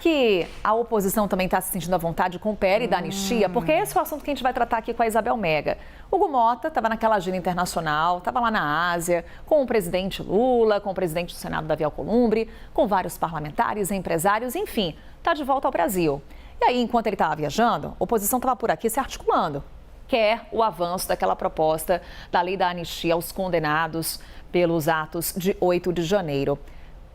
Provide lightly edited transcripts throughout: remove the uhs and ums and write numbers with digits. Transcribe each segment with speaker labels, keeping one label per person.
Speaker 1: Que a oposição também está se sentindo à vontade com o PL da anistia, porque esse é o assunto que a gente vai tratar aqui com a Isabel Mega. Hugo Mota estava naquela agenda internacional, estava lá na Ásia, com o presidente Lula, com o presidente do Senado, Davi Alcolumbre, com vários parlamentares, empresários, enfim, está de volta ao Brasil. E aí, enquanto ele estava viajando, a oposição estava por aqui se articulando. Quer o avanço daquela proposta da lei da anistia aos condenados pelos atos de 8 de janeiro.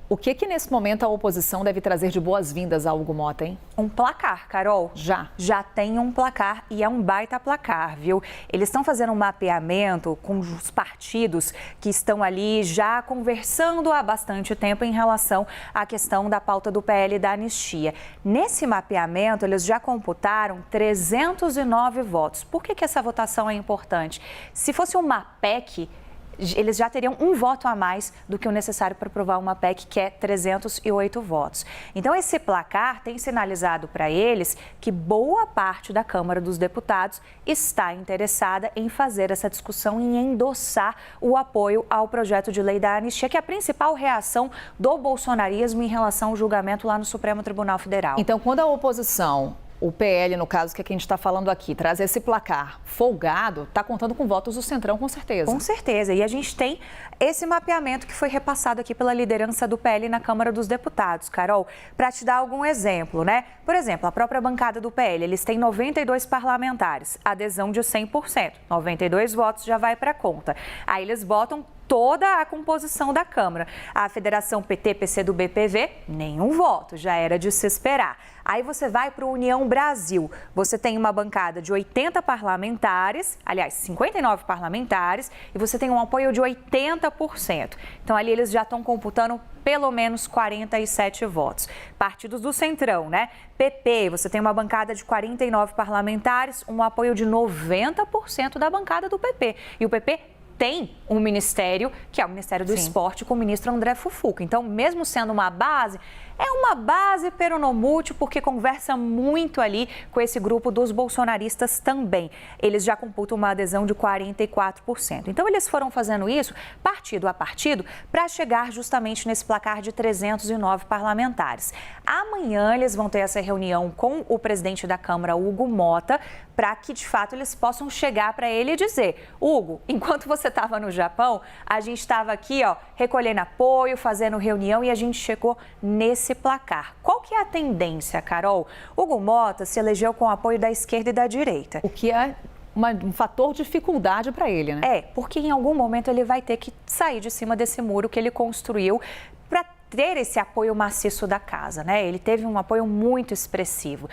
Speaker 1: O que nesse momento a oposição deve trazer de boas-vindas a Hugo Mota, hein?
Speaker 2: Um placar, Carol. Já tem um placar e é um baita placar, viu? Eles estão fazendo um mapeamento com os partidos que estão ali já conversando há bastante tempo em relação à questão da pauta do PL da anistia. Nesse mapeamento, eles já computaram 309 votos. Por que essa votação é importante? Se fosse uma PEC, eles já teriam um voto a mais do que o necessário para aprovar uma PEC, que é 308 votos. Então, esse placar tem sinalizado para eles que boa parte da Câmara dos Deputados está interessada em fazer essa discussão e em endossar o apoio ao projeto de lei da anistia, que é a principal reação do bolsonarismo em relação ao julgamento lá no Supremo Tribunal Federal.
Speaker 1: Então, quando a oposição, o PL, no caso, que é quem a gente está falando aqui, traz esse placar folgado, está contando com votos do Centrão, com certeza.
Speaker 2: Com certeza. E a gente tem esse mapeamento que foi repassado aqui pela liderança do PL na Câmara dos Deputados, Carol, para te dar algum exemplo, né? Por exemplo, a própria bancada do PL, eles têm 92 parlamentares, adesão de 100%, 92 votos já vai para a conta. Aí eles botam toda a composição da Câmara. A Federação PT, PCdoB, PV, nenhum voto, já era de se esperar. Aí você vai para o União Brasil, você tem uma bancada de 80 parlamentares, aliás, 59 parlamentares, e você tem um apoio de 80%. Então, ali eles já estão computando pelo menos 47 votos. Partidos do Centrão, né? PP, você tem uma bancada de 49 parlamentares, um apoio de 90% da bancada do PP. E o PP tem um ministério, que é o Ministério do Esporte, com o ministro André Fufuca. Então, mesmo sendo uma base, é uma base peronomútil, porque conversa muito ali com esse grupo dos bolsonaristas também. Eles já computam uma adesão de 44%. Então, eles foram fazendo isso partido a partido para chegar justamente nesse placar de 309 parlamentares. Amanhã, eles vão ter essa reunião com o presidente da Câmara, Hugo Mota, para que, de fato, eles possam chegar para ele e dizer: Hugo, enquanto você estava no Japão, a gente estava aqui, ó, recolhendo apoio, fazendo reunião e a gente chegou nesse placar. Qual que é a tendência, Carol? Hugo Mota se elegeu com o apoio da esquerda e da direita.
Speaker 1: O que é um fator de dificuldade para ele, né?
Speaker 2: É, porque em algum momento ele vai ter que sair de cima desse muro que ele construiu para ter esse apoio maciço da casa, né? Ele teve um apoio muito expressivo.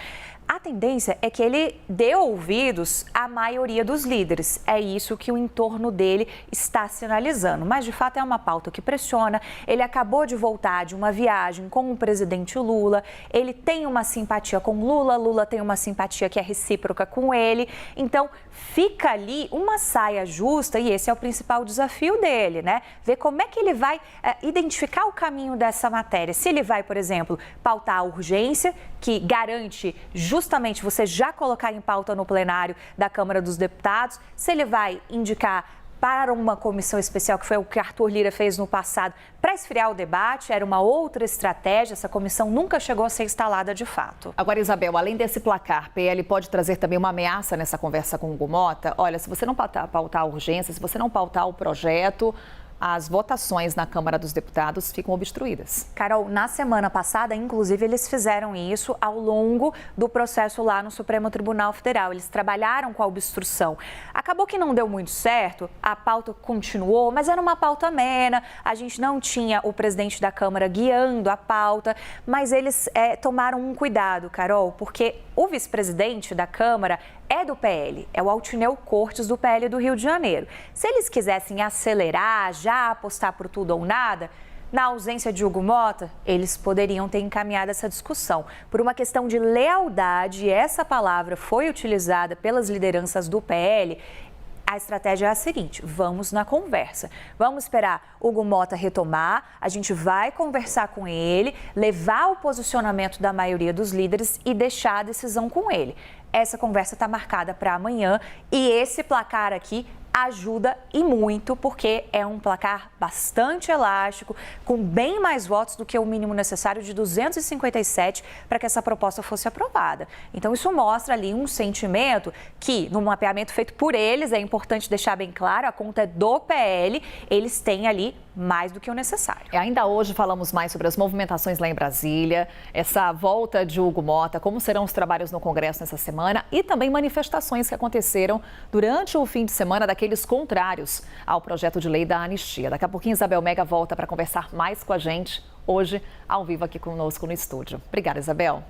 Speaker 2: A tendência é que ele dê ouvidos à maioria dos líderes. É isso que o entorno dele está sinalizando. Mas, de fato, é uma pauta que pressiona. Ele acabou de voltar de uma viagem com o presidente Lula. Ele tem uma simpatia com Lula. Lula tem uma simpatia que é recíproca com ele. Então, fica ali uma saia justa e esse é o principal desafio dele, né? Ver como é que ele vai identificar o caminho dessa matéria. Se ele vai, por exemplo, pautar a urgência, que garante justamente você já colocar em pauta no plenário da Câmara dos Deputados, se ele vai indicar para uma comissão especial, que foi o que Arthur Lira fez no passado, para esfriar o debate, era uma outra estratégia, essa comissão nunca chegou a ser instalada de fato.
Speaker 1: Agora, Isabel, além desse placar, PL pode trazer também uma ameaça nessa conversa com o Hugo Mota? Olha, se você não pautar a urgência, se você não pautar o projeto, as votações na Câmara dos Deputados ficam obstruídas.
Speaker 2: Carol, na semana passada, inclusive, eles fizeram isso ao longo do processo lá no Supremo Tribunal Federal. Eles trabalharam com a obstrução. Acabou que não deu muito certo, a pauta continuou, mas era uma pauta amena, a gente não tinha o presidente da Câmara guiando a pauta, mas eles tomaram um cuidado, Carol, porque o vice-presidente da Câmara é do PL, é o Altineu Cortes do PL do Rio de Janeiro. Se eles quisessem acelerar, já apostar por tudo ou nada, na ausência de Hugo Mota, eles poderiam ter encaminhado essa discussão. Por uma questão de lealdade, essa palavra foi utilizada pelas lideranças do PL. A estratégia é a seguinte: vamos na conversa, vamos esperar Hugo Mota retomar, a gente vai conversar com ele, levar o posicionamento da maioria dos líderes e deixar a decisão com ele. Essa conversa está marcada para amanhã e esse placar aqui ajuda e muito, porque é um placar bastante elástico, com bem mais votos do que o mínimo necessário de 257 para que essa proposta fosse aprovada. Então, isso mostra ali um sentimento que, no mapeamento feito por eles, é importante deixar bem claro, a conta é do PL, eles têm ali mais do que o necessário.
Speaker 1: Ainda hoje falamos mais sobre as movimentações lá em Brasília, essa volta de Hugo Motta, como serão os trabalhos no Congresso nessa semana e também manifestações que aconteceram durante o fim de semana daqueles contrários ao projeto de lei da anistia. Daqui a pouquinho, Isabel Mega volta para conversar mais com a gente hoje, ao vivo aqui conosco no estúdio. Obrigada, Isabel.